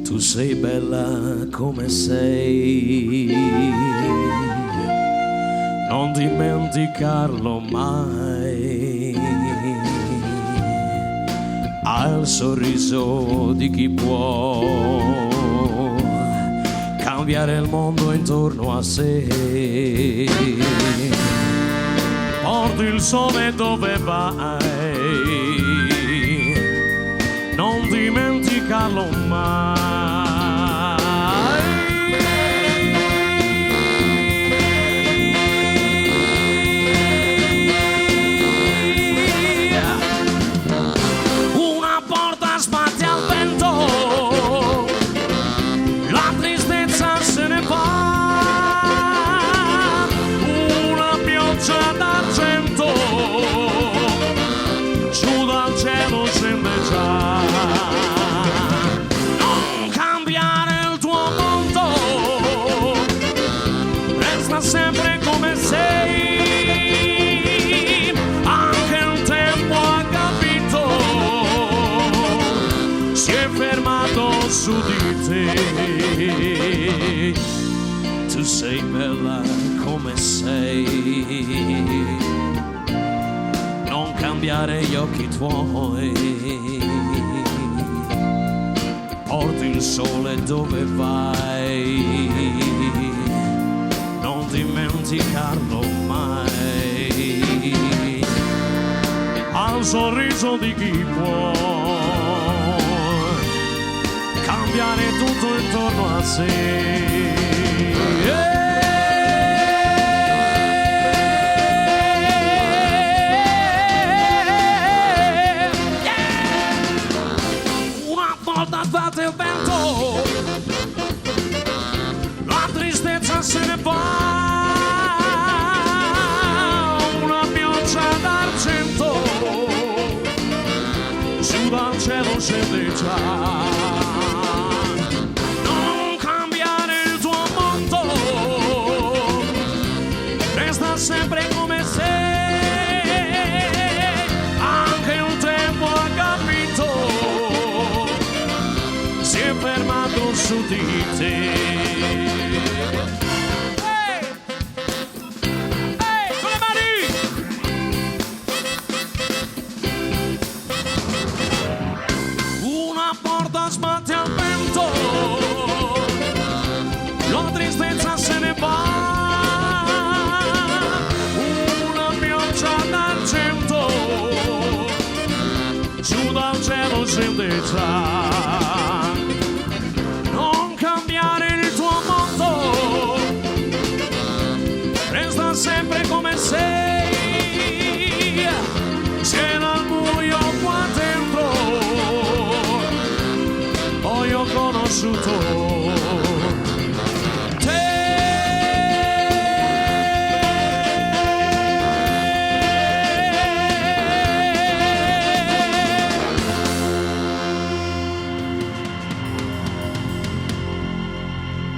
Tu sei bella come sei, non dimenticarlo mai. Hai il sorriso di chi può cambiare il mondo intorno a sé. Porti il sole dove vai, non dimenticarlo mai. Una porta sbatte al vento, la tristezza se ne va. Una pioggia d'argento giù dal cielo scende già. Sempre come sei, anche il tempo ha capito, si è fermato su di te. Tu sei bella come sei, non cambiare gli occhi tuoi. Porti il sole dove vai, non dimenticarlo mai. Al sorriso di chi può cambiare tutto intorno a sé. Una volta sbatte il vento, la tristezza se ne va. Giù dal cielo scende già. Non cambiare il tuo mondo, resta sempre come sei. Anche il tempo ha capito, si è fermato su di te. Sbatte al vento, la tristezza se ne va. Una pioggia d'argento giù dal cielo scende già. Non cambiare il tuo mondo, resta sempre come sei. C'era il buio qua dentro, ho conosciuto